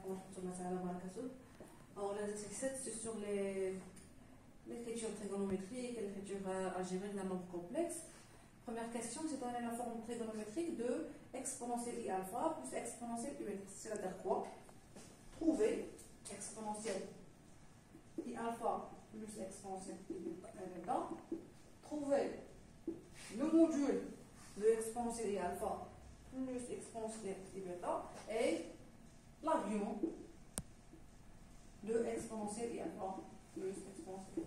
عليكم ورحمة الله تعالى وبركاته. Alors l'exercice 7 c'est sur l'écriture trigonométrique et l'écriture algébrique d'un nombre complexe. Première question, c'est donner la forme trigonométrique de exponentielle i alpha plus exponentielle u bêta. C'est-à-dire quoi? Trouver exponentielle i alpha plus exponentielle u bêta. Trouver le module de exponentielle i alpha plus exponentielle i bêta et l'argument de exponentielle i alpha plus exponentielle.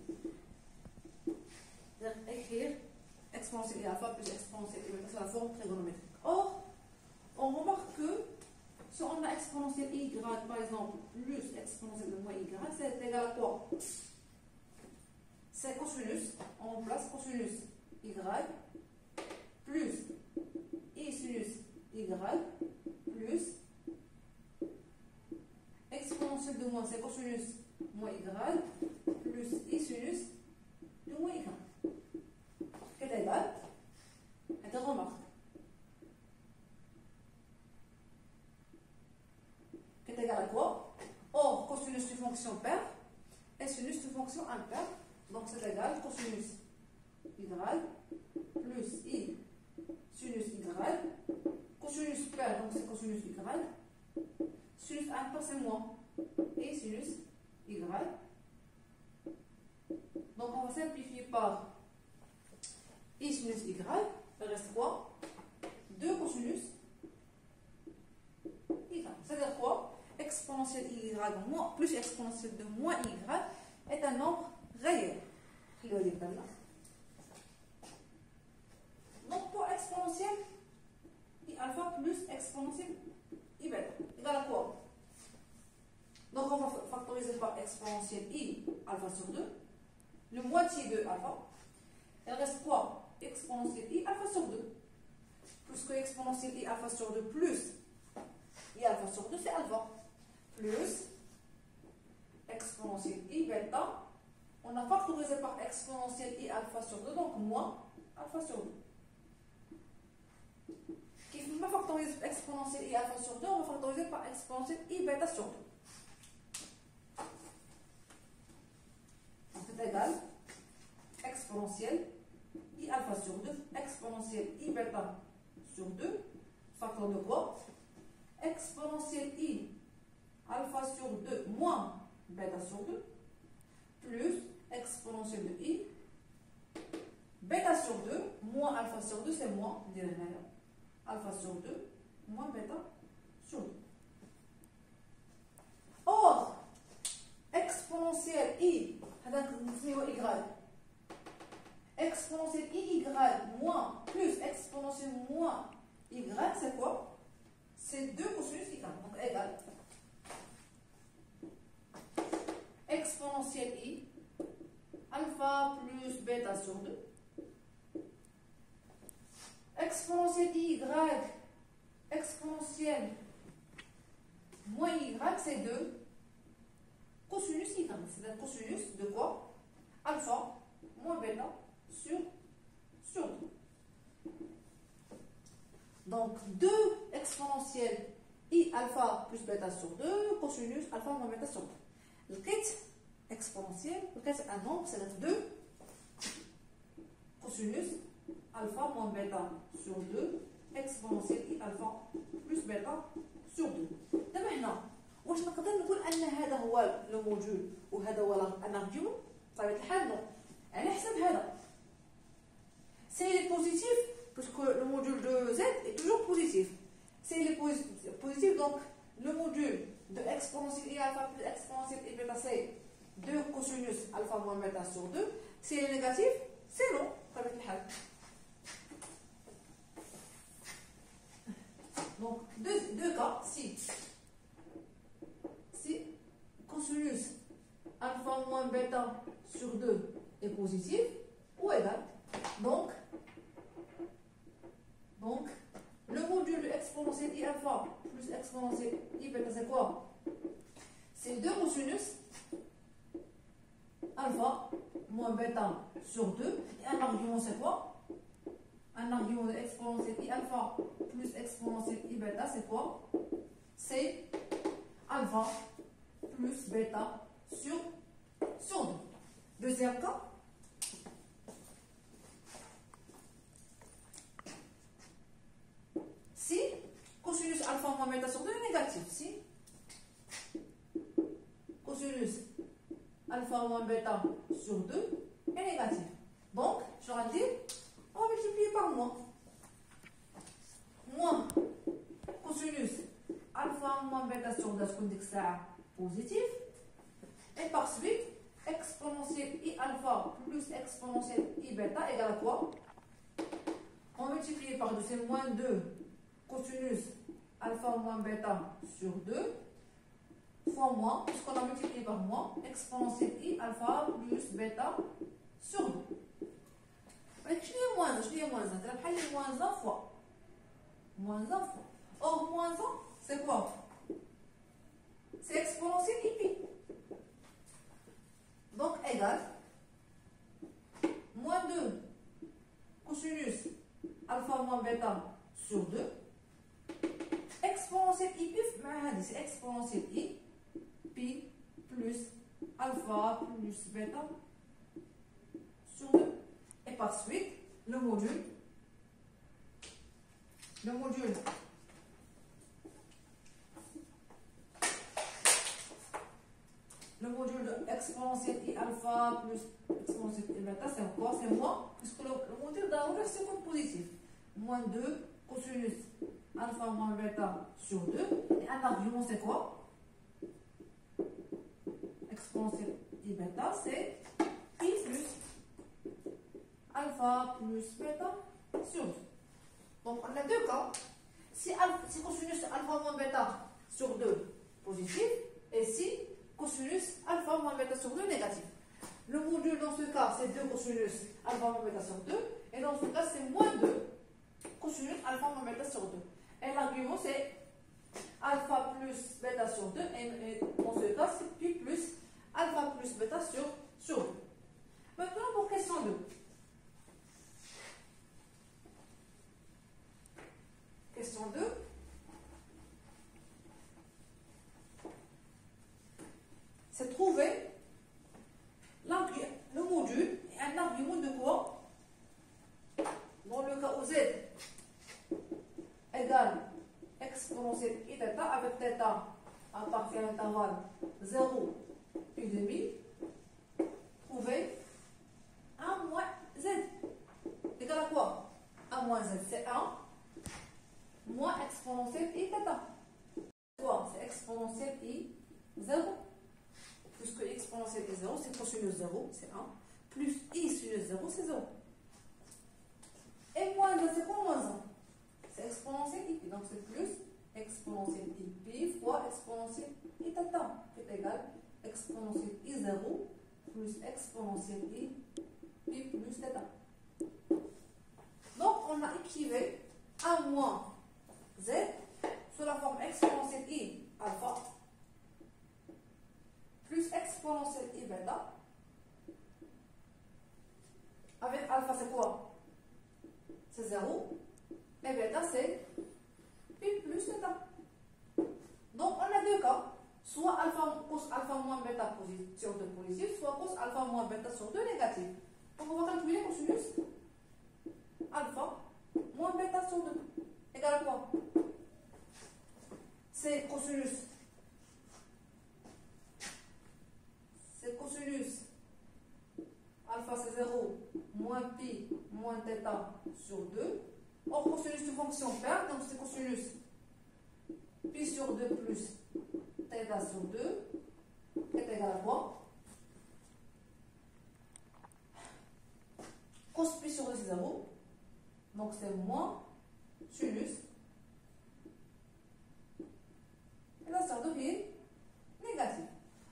C'est-à-dire écrire exponentielle i alpha plus exponentielle i bêta, c'est la forme trigonométrique. Or, on remarque que si on a exponentielle y, par exemple, plus exponentielle de moins y, c'est égal à quoi? C'est cosinus, on remplace cosinus y plus i sinus y plus exponentielle de moins, c'est cosinus moins y plus i sinus de moins y. Qui est égal à une remarque. Qui est égal à quoi? Or, cosinus de fonction paire et sinus de fonction impaire. Donc c'est égal cosinus y plus i sinus y. Cosinus paire, donc c'est cosinus y. Sinus impair, c'est moins. Et sinus y. Donc on va simplifier par i sinus y. Il reste quoi? 2 cosinus y. C'est-à-dire quoi? Exponentielle y moins plus exponentielle de moins y est un nombre réel. Donc pour exponentielle i alpha plus exponentielle i bêta égale à quoi? Donc on va factoriser par exponentielle i alpha sur 2, le moitié de alpha. Il reste quoi? Exponentielle i alpha sur 2. Plus que exponentielle i alpha sur 2 plus i alpha sur 2, c'est alpha. Plus exponentielle i bêta. On a factorisé par exponentielle i alpha sur 2, donc moins alpha sur 2. Qui ne peut pas factoriser exponentielle i alpha sur 2, on va factoriser par exponentielle i bêta sur 2. Donc c'est égal exponentielle i alpha sur 2, exponentielle i bêta sur 2, facteur de quoi? Exponentielle i alpha sur 2 moins bêta sur 2, plus exponentielle de i, bêta sur 2, moins alpha sur 2, c'est moins, alpha sur 2, moins bêta sur 2. Or, exponentielle i, exponentielle i moins plus exponentielle moins y, c'est quoi? C'est 2 cosinus y, donc égal. Exponentielle i, alpha plus bêta sur 2. Exponentielle y, exponentielle moins y, c'est 2 cosinus y. C'est-à-dire cosinus de quoi? Alpha moins bêta sur 2. Donc 2 exponentielle i alpha plus bêta sur 2, cosinus alpha moins bêta sur 2. Le kit exponentielle, c'est un nombre, c'est 2 cosinus alpha moins bêta sur 2 exponentielle i alpha plus bêta sur 2. دابا هنا واش نقدر نقول ان هذا هو لو موديول وهذا هو ان ارغيومون؟ بطبيعه الحال نو. على حسب هذا سي لي بوزيتيف باسكو لو موديول دو z est toujours positif. C'est les positifs, donc le module de exponentielle i alpha plus exponentielle i bêta, c'est 2 cosinus alpha moins bêta sur 2. Si c'est négatif, c'est non. Donc, deux cas, si cosinus alpha moins bêta sur 2 est positif ou égal. Donc le module de exponentielle i alpha plus exponentielle i bêta, c'est quoi? C'est 2 cosinus alpha moins bêta sur 2. Et un argument, c'est quoi? Un argument de exponentielle i alpha plus exponentielle i bêta, c'est quoi? C'est alpha alpha plus bêta sur 2. Deuxième cas, si cosinus alpha moins bêta sur 2 est négatif, si cosinus alpha moins bêta sur 2 est négatif. Donc, je vais dire, on va multiplier par moins. Moins cosinus alpha moins bêta sur 2, c'est positif. Et par suite, exponentielle i alpha plus exponentielle i bêta égale à quoi? On multiplie par 2, c'est moins 2 cosinus alpha moins bêta sur 2 fois moins, puisqu'on a multiplié par moins, exponentielle i alpha plus bêta sur 2. Je dis moins 1, je dis moins 1. C'est moins 1 fois. Moins 1 fois. Or, moins 1, c'est quoi? C'est exponentielle i pi. Donc, égal moins 2 cosinus alpha moins bêta sur 2 exponentielle i pi, c'est exponentielle i pi plus alpha plus bêta sur 2. Et par suite, le module de exponentielle i alpha plus exponentielle i bêta, c'est quoi? C'est moins, puisque le module d'arrière c'est comme positif. Moins 2 cosinus alpha moins bêta sur 2. Et un argument, c'est quoi? Exponentielle i bêta, c'est pi plus alpha plus bêta sur 2. Donc, on a deux cas. Si cosinus alpha moins bêta sur 2 positif, et si cosinus alpha moins bêta sur 2 négatif. Le module dans ce cas, c'est 2 cosinus alpha moins bêta sur 2, et dans ce cas, c'est moins 2 cosinus alpha moins bêta sur 2. Et l'argument, c'est alpha plus bêta sur 2, et dans ce cas, c'est pi plus alpha plus bêta sur 2. Maintenant, pour question 2. Question 2. C'est trouver le module et un argument de quoi? Dans le cas où z égale exponentielle i θ avec θ à partir de l'intervalle 0 pi demi, trouver 1 moins z égale à quoi? 1 moins z, c'est 1 moins exponentielle i θ. C'est quoi? C'est exponentielle i 0. Puisque exponentielle i 0, c'est cosinus 0, c'est 1. Plus i sinus 0, c'est 0. Et moins 1, c'est quoi moins 1? C'est exponentielle i pi. Donc c'est plus exponentielle i pi fois exponentielle i θ, qui est égal exponentielle i 0 plus exponentielle i pi plus θ. Donc on a écrivé 1 moins z sous la forme exponentielle i alpha plus exponentielle i bêta. Avec alpha, c'est quoi? C'est 0. Et bêta, c'est pi plus θ. Donc, on a deux cas. Soit alpha, cos alpha moins bêta sur 2 positif, soit cos alpha moins bêta sur 2 négatif. Donc, on va calculer cosinus alpha moins bêta sur 2. Égal à quoi? C'est cosinus alpha c'est 0 moins pi moins θ sur 2. Or cosinus de fonction paire, donc c'est cosinus pi sur 2 plus θ sur 2 est égal à quoi? Cos pi sur 2 c'est 0, donc c'est moins sinus et la sur 2 qui est négative.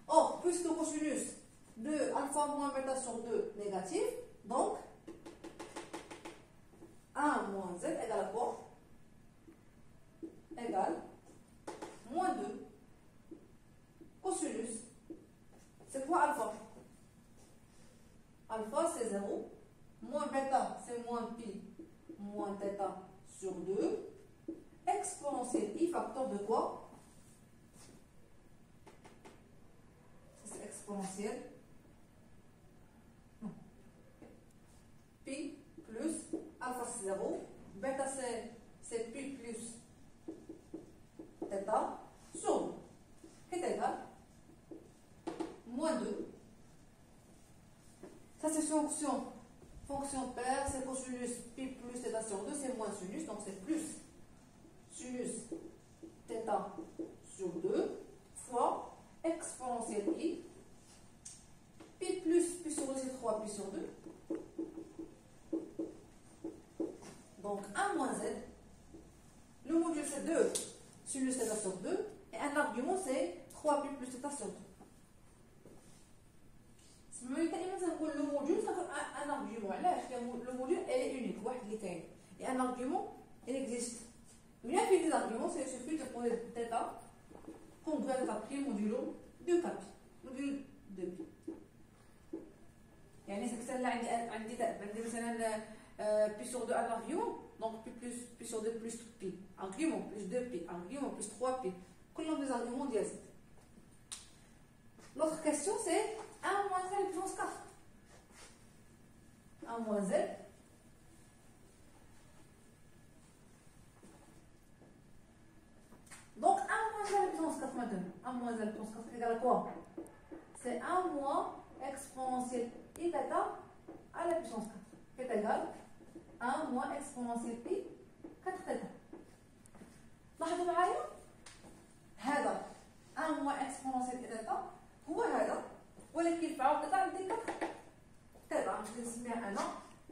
Or, puisque cosinus de alpha moins bêta sur 2 négatif, donc 1 moins z égale à quoi? Égale moins 2 cosinus. C'est quoi alpha? Alpha c'est 0, moins bêta c'est moins pi moins θ sur 2, exponentielle i facteur de quoi? exponentielle pi plus alpha c'est 0, bêta c'est pi plus θ sur qui est égal moins 2. Ça c'est fonction paire, c'est cosinus pi plus θ sur 2, c'est moins sinus, donc c'est plus sinus θ sur 2 fois exponentielle i, pi plus pi sur 2 c'est 3 pi sur 2. Donc 1 moins z, le module c'est 2 sinus θ sur 2, et un argument c'est 3 pi plus θ sur 2. Le module c'est un argument, le module est unique, et un argument il existe. Une infinité d'arguments, c'est suffit de poser θ congrue à θ' modulo 2 pi, module 2 pi. يعني c'est عندي مثلا pi sur 2 un argument, donc pi sur 2 plus pi, argument plus 2 pi, argument plus 3 pi, كلهم des arguments ديال z. L'autre question c'est 1 moins z puissance 4. 1 moins z donc 1 moins z puissance 4 maintenant. 1 moins z puissance 4 égale à quoi? C'est 1 moins exponentielle i θ à la puissance 4 qui est égal 1 moins exponentielle i 4 θ. لاحظوا معايا هذا 1 moins exponentielle i θ هو هذا، ولكن في عوض θ عندي 4 θ غادي نسميها انا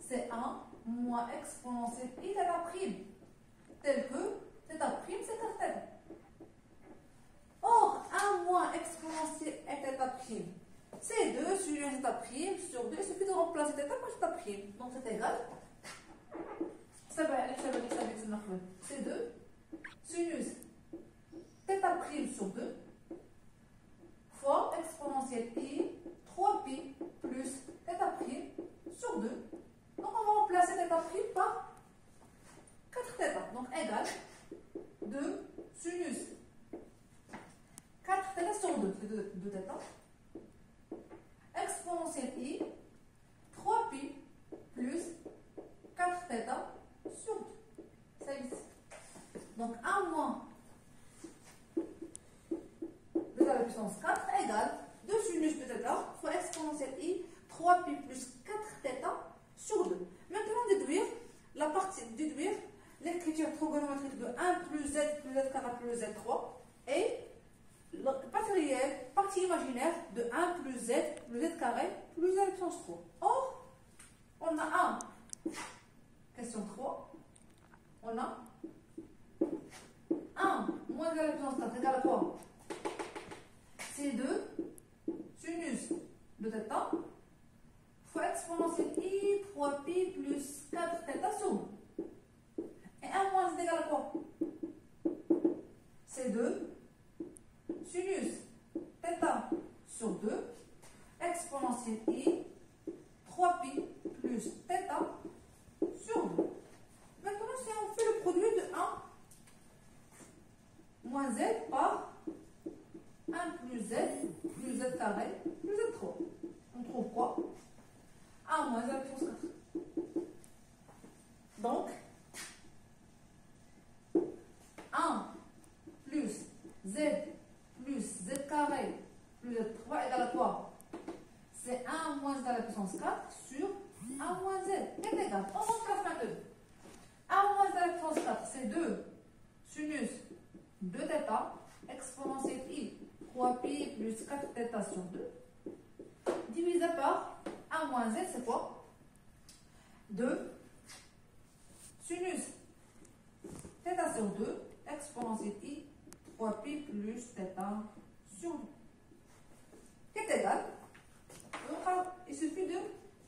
c'est 1 moins exponentielle i θ prime tel que θ prime c'est 4 θ. Or 1 moins exponentielle i θ prime c'est 2 sur 1 θ prime sur 2, il suffit de remplacer θ par θ prime, donc c'est égal c'est 2 sinus θ prime sur 2 fois exponentielle i 3 pi plus θ prime sur 2. Donc on va remplacer θ prime par 4 θ, donc égal 2 sinus 4 θ sur 2, c'est 2 θ, exponentielle i 3 pi plus 4 θ sur 2. C'est ici. Donc 1 moins de la puissance 4 égale 2 sinus de θ fois exponentielle i 3 pi plus 4 θ sur 2. Maintenant déduire l'écriture trigonométrique de 1 plus z carré plus z3 et la partie imaginaire de 1 plus z carré plus z puissance 3. Or, on a question 3, on a 1 moins de la puissance 4 égale à quoi? C'est 2 sinus de θ fois exponentielle i 3 pi plus 4 θ sur 2. Et 1 moins c'est égal à quoi? C'est 2 sinus θ sur 2 exponentielle i 3 pi plus θ sur 2. Maintenant, si on fait le produit de 1 moins z par 1 plus z carré plus z3, on trouve quoi? 1 moins z puissance 4. Donc 1 plus z carré plus z3 égale à quoi? C'est 1 moins z à la puissance 4 sur 1 moins z est égal. On remplace maintenant. 1 moins z à la puissance 4 c'est 2 sinus de θ exponentielle i 3 pi plus 4 θ sur 2 divisé par 1 moins z, c'est quoi? 2 sinus θ sur 2 exponentielle i 3 pi plus θ sur 2 qui est égal. Il suffit de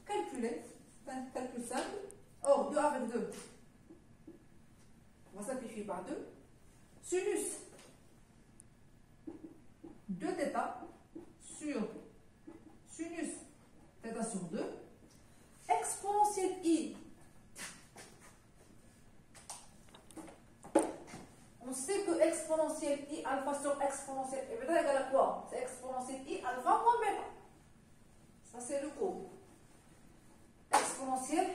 calculer, c'est un calcul simple. Or 2 avec 2 on va simplifier par 2 sinus de θ sur sinus θ sur 2 exponentielle i. On sait que exponentielle i alpha sur exponentielle bêta égale à quoi? C'est exponentielle i alpha moins bêta. Ça, c'est le cours. Exponentielle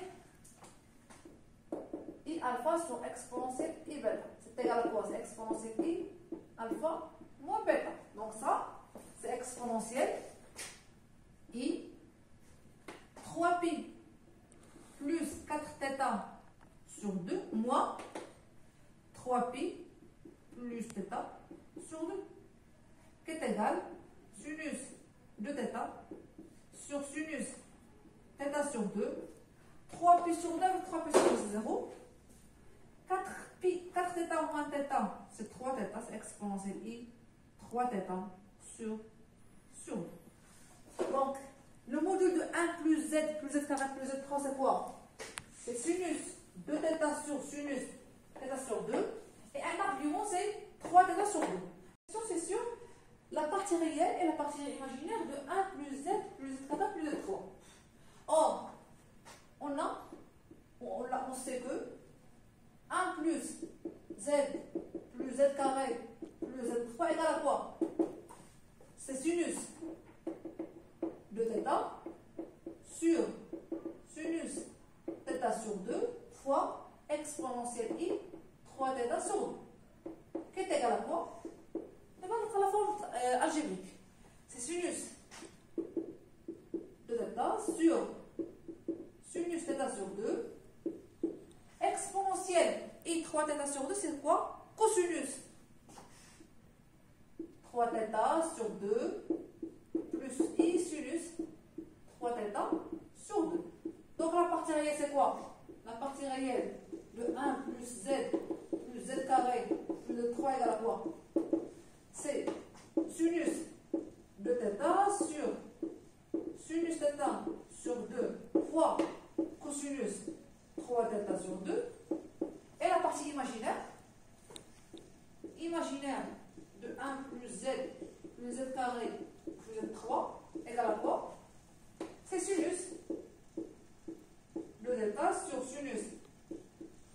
I alpha sur exponentielle I bêta. C'est égal à quoi? C'est exponentielle I alpha moins bêta. Donc ça, c'est exponentielle I 3pi plus 4θ sur 2 moins 3pi plus θ sur 2 qui est égal sinus de θ sur sinus θ sur 2. 3pi sur 2 avec 3pi sur 2 c'est 0. 4θ moins θ c'est 3θ, c'est exponentielle I 3θ sur 2. Donc le module de 1 plus z carré plus z3 c'est quoi? C'est sinus de θ sur sinus θ sur 2 et un argument c'est 3θ sur 2. C'est sur la partie réelle et la partie imaginaire de 1 plus z carré plus z3. Or, on sait que 1 plus z carré plus z3 égale à quoi? C'est sinus de θ sur sinus θ sur 2 fois exponentielle I 3θ sur 2 qui est égal à quoi? Et bien, on la forme algébrique. C'est sinus de θ sur sinus θ sur 2 exponentielle I 3θ sur 2 c'est quoi? Cosinus 3θ sur 2 plus I sinus 3θ sur 2. Donc la partie réelle c'est quoi? La partie réelle de 1 plus z carré plus z3 égale à quoi? C'est sinus de θ sur sinus θ sur 2 fois cosinus 3θ sur 2. Et la partie imaginaire de 1 plus z carré plus z3 égale à quoi? C'est sinus de θ sur sinus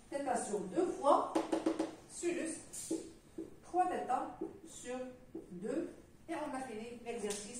θ sur 2 fois sinus 3θ sur 2. Et on a fini l'exercice.